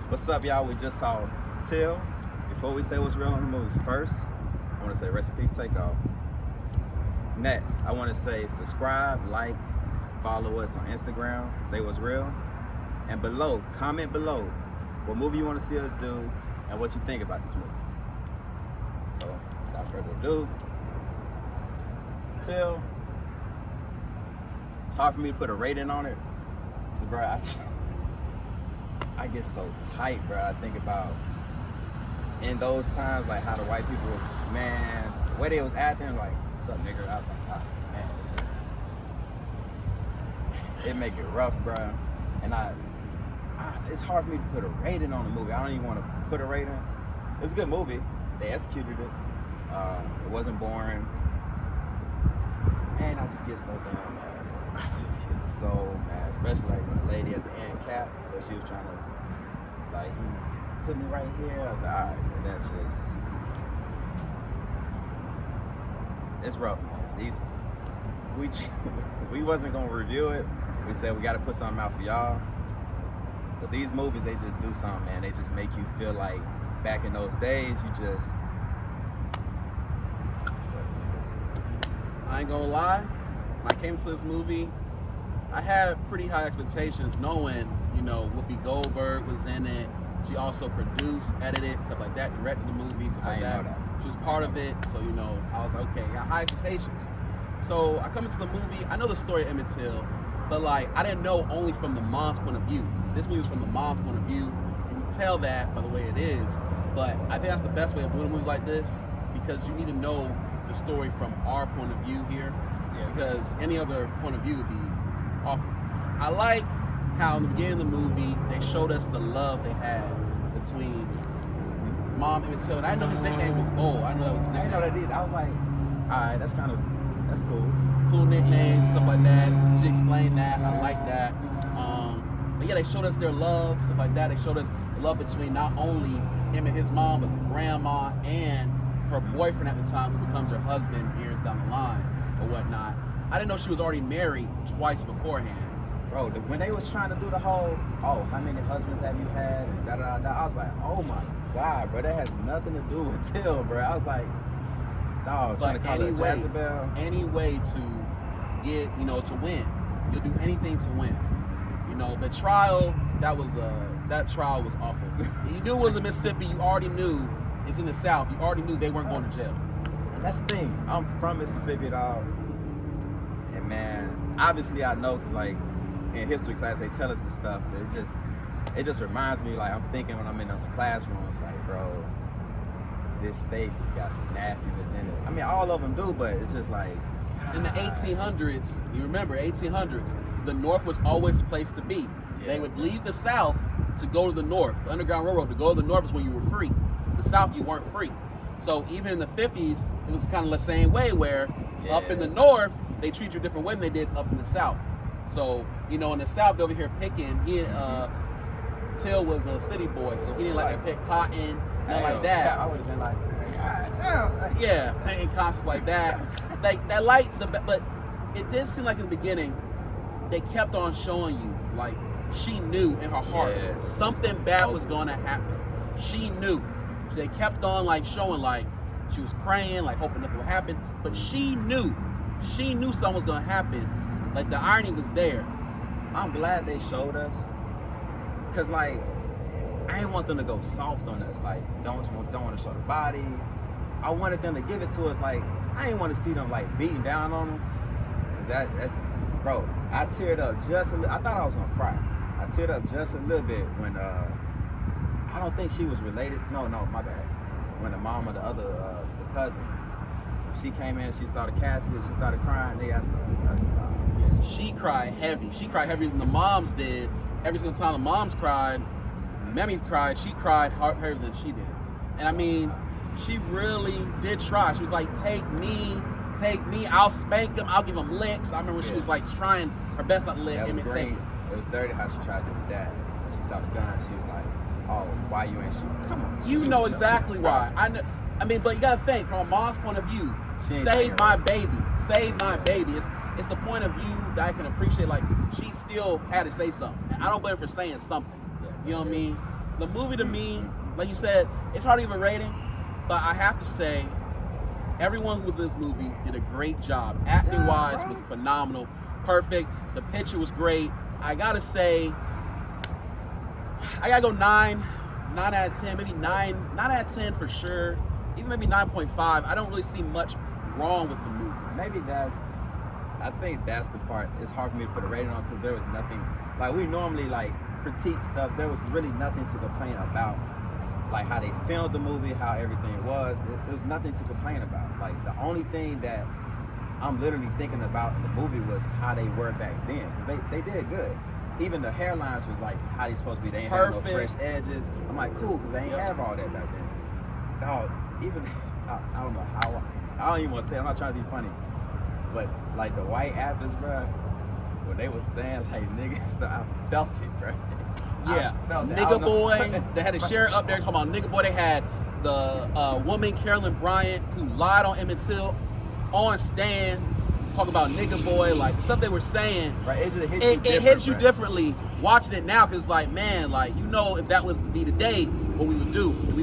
What's up, y'all? We just saw Till. Before we say what's real on the movie, first, I want to say rest in peace, Takeoff. Next, I want to say subscribe, like, follow us on Instagram, say what's real. And below, comment below what movie you want to see us do and what you think about this movie. So, without further ado, Till. It's hard for me to put a rating on it. So, bro, I get so tight, bro. I think about in those times, like how the white people, man, the way they was acting, like, what's up, nigga? I was like, oh, man, it make it rough, bro. And it's hard for me to put a rating on the movie. I don't even want to put a rating. It's a good movie. They executed it. It wasn't boring. Man, I just get so damn mad, bro. I just get so mad, especially like when the lady at the end capped, so she was trying to, like, he put me right here. I was like, all right, man, that's just, it's rough, man. We wasn't gonna review it. We said we got to put something out for y'all. But these movies, they just do something, man. They just make you feel like back in those days, you just. I ain't gonna lie, when I came to this movie, I had pretty high expectations knowing, Whoopi Goldberg was in it. She also produced, edited, stuff like that, directed the movie, stuff like that. She was part of it, so, I was like, okay, I got high expectations. So I come into the movie, I know the story of Emmett Till, but like, I didn't know only from the mom's point of view. This movie was from the mom's point of view, and you can tell that by the way it is. But I think that's the best way of doing a movie like this, because you need to know the story from our point of view here, because any other point of view would be awful. I like how in the beginning of the movie they showed us the love they had between Mom and Emmett Till, and I didn't know his nickname was Bull. I didn't know that was his nickname. I didn't know that either. I was like, all right, that's cool. Cool nickname, stuff like that. She explained that. I like that. But yeah, they showed us their love, stuff like that. They showed us the love between not only him and his mom, but the grandma and her boyfriend at the time, who becomes her husband years down the line or whatnot. I didn't know she was already married twice beforehand. Bro, when they was trying to do the whole, how many husbands have you had, and da-da-da-da, I was like, oh my God, bro, that has nothing to do with Till, bro. I was like, dog, trying to call her Jezebel. Any way to get, to win. You'll do anything to win. The trial, that trial was awful. You knew it was in Mississippi, you already knew it's in the South. You already knew they weren't going to jail. And that's the thing. I'm from Mississippi, dog. And man, obviously I know, because like in history class they tell us this stuff, but it just reminds me, like, I'm thinking when I'm in those classrooms, like, bro, this state just got some nastiness in it. I mean, all of them do, but it's just like, in the 1800s, you remember 1800s, the North was always the place to be. Yeah. They would leave the South to go to the North. The Underground Railroad, to go to the North is when you were free. The South, you weren't free. So even in the 50s, it was kind of the same way, where up in the North, they treat you a different way than they did up in the South. So, in the South, over here picking, Till was a city boy, so he didn't like to pick cotton, nothing like that. Yeah, I would have been like, yeah, painting concepts like that. But it did seem like in the beginning, they kept on showing you, like, she knew in her heart something bad was going to happen. She knew. They kept on, like, showing, like, she was praying, like, hoping nothing would happen, but she knew something was going to happen. Like, the irony was there. I'm glad they showed us, because, like, I didn't want them to go soft on us, like, don't want to show the body. I wanted them to give it to us, like, I didn't want to see them, like, beating down on them, because that's, bro, I teared up just a little. I thought I was going to cry. I teared up just a little bit when, I don't think she was related. No, my bad. When the mom of the other, the cousins, she came in, she saw the casket, she started crying. They asked her. She cried heavy. She cried heavier than the moms did. Every single time the moms cried, Mammy cried. She cried heavier than she did. And I mean, she really did try. She was like, take me. I'll spank him. I'll give him licks. I remember she was like trying her best not to let Emmett take it. It was dirty how she tried to do dad. When she saw the gun, she was like, oh, why you ain't shooting? Come on. You know exactly why. I mean, but you gotta think from a mom's point of view. Save my baby. It's the point of view that I can appreciate. Like, she still had to say something. And I don't blame her for saying something. You know what I mean? The movie to me, like you said, it's hard to give a rating, but I have to say, everyone who was in this movie did a great job. Acting wise was phenomenal, perfect. The picture was great. I gotta say, I gotta go 9 out of 10, maybe 9 out of 10 for sure. Even maybe 9.5. I don't really see much wrong with the movie. Maybe I think that's the part. It's hard for me to put a rating on because there was nothing, like we normally like critique stuff. There was really nothing to complain about. Like how they filmed the movie, how everything was. There was nothing to complain about. Like the only thing that I'm literally thinking about in the movie was how they were back then. Because they did good. Even the hairlines was like how they supposed to be. They ain't have no fresh edges. I'm like, cool, because they ain't have all that back then. Dog, even, I don't know how, I don't even want to say it. I'm not trying to be funny. But like the white actors, bro, when they was saying like niggas, I felt it, bro. Yeah, Nigga Boy. They had a share up there talking about Nigga Boy. They had the woman Carolyn Bryant who lied on Emmett Till on stand, talking about Nigga Boy, like the stuff they were saying. Right, it hits you differently watching it now, because like, man, like, you know, if that was to be today, what we would do, we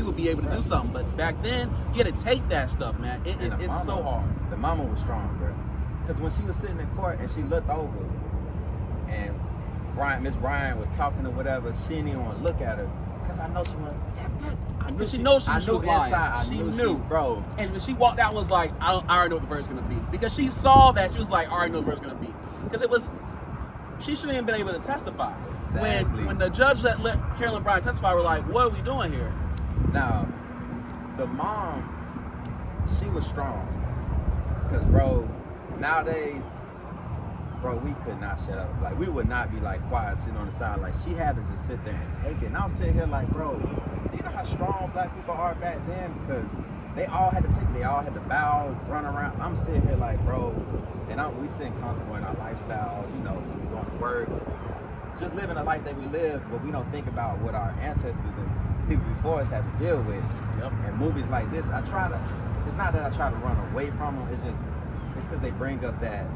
would be able to do something. But back then, you had to take that stuff, man. It's so hard. The mama was strong, bro. Because when she was sitting in court and she looked over, and Miss Bryant was talking or whatever, she didn't even want to look at her. Because I know she wanted. Because she knows she was lying. She knew, bro. And when she walked out, was like, I already know what the verdict's gonna be. Because she saw that, she was like, I already know what the verdict's gonna be. Because it was, she shouldn't even been able to testify. Exactly. When the judge let Carolyn Bryant testify, we're like, what are we doing here? Now, the mom, she was strong. Because, bro, nowadays, bro, we could not shut up. Like, we would not be, like, quiet, sitting on the side. Like, she had to just sit there and take it. And I'm sitting here like, bro, do you know how strong black people are back then? Because they all had to take it. They all had to bow, run around. I'm sitting here like, bro, and we sitting comfortable in our lifestyles, you know, going to work, just living a life that we live, but we don't think about what our ancestors and people before us had to deal with. Yep. And movies like this, it's not that I try to run away from them, it's because they bring up that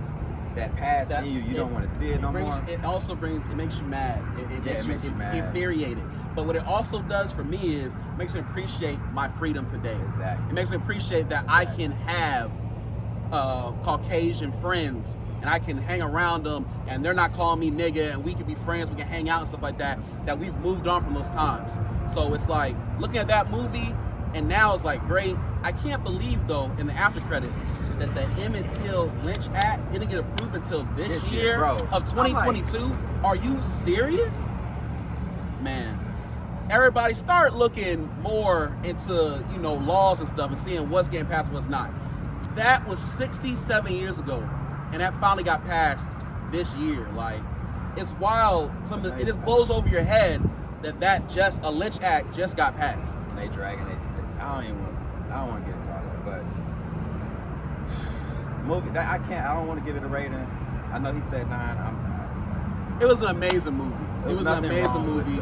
past in you. You don't want to see it no more. It also makes you mad. It makes you mad. Infuriated. But what it also does for me is makes me appreciate my freedom today. Exactly. It makes me appreciate that I can have Caucasian friends and I can hang around them and they're not calling me nigga, and we can be friends, we can hang out and stuff like that, that we've moved on from those times. So it's like looking at that movie and now it's like great. I can't believe though in the after credits that the Emmett Till Lynch Act didn't get approved until this year, bro, of 2022. Are you serious? Man, everybody start looking more into, you know, laws and stuff and seeing what's getting passed and what's not. That was 67 years ago, and that finally got passed this year. Like, it's wild. It just blows over your head that a Lynch Act just got passed. And they dragging it. I don't want to get into all that, but movie that I don't want to give it a rating. I know he said 9. It was an amazing movie. It was an amazing movie.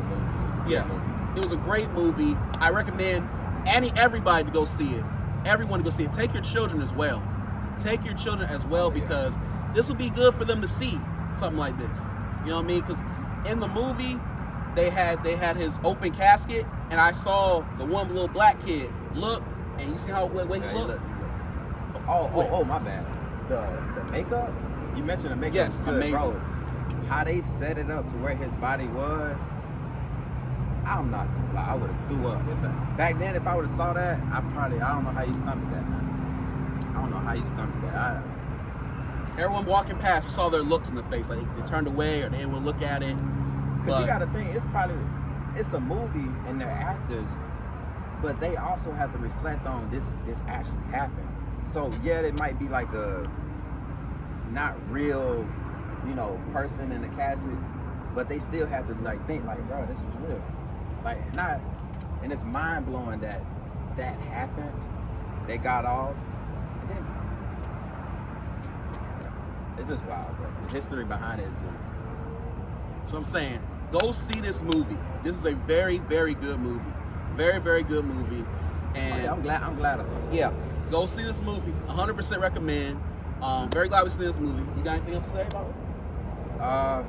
Yeah, it was a great movie. I recommend everybody to go see it. Everyone to go see it. Take your children as well. Take your children as well, because this will be good for them to see something like this. You know what I mean? Because in the movie, they had his open casket, and I saw the one little black kid look, and you see how way he looked. Oh, my bad. The makeup? You mentioned the makeup. Yes, was good, amazing. Bro. How they set it up to where his body was, I'm not gonna lie, I would have threw up. Back then, if I would have saw that, I don't know how you stomached that, man. I don't know how you stomached that. Everyone walking past, we saw their looks in the face. Like they turned away or they didn't want to look at it. Because you got to think, it's a movie and they're actors, but they also have to reflect on this actually happened. So yeah, it might be like a not real, you know, person in the casket, but they still have to like think like, bro, this was real. Like, not, and it's mind blowing that happened. They got off, and then it's just wild, bro. The history behind it is just. So I'm saying, go see this movie. This is a very, very good movie. Very, very good movie. And I'm glad I saw it. Yeah, go see this movie. 100% recommend. Very glad we seen this movie. You got anything else to say about it? Nah,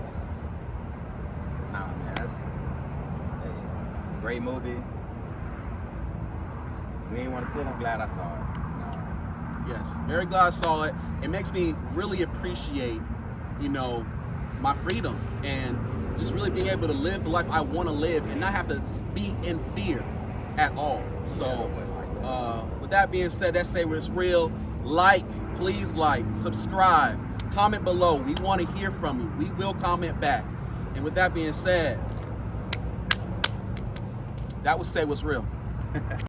man. Great movie. We ain't want to see it. I'm glad I saw it. Yes, very glad I saw it. It makes me really appreciate, my freedom and just really being able to live the life I want to live and not have to be in fear at all. So, with that being said, that's Say What's Real. Please like, subscribe, comment below. We want to hear from you. We will comment back. And with that being said, that was Say What's Real.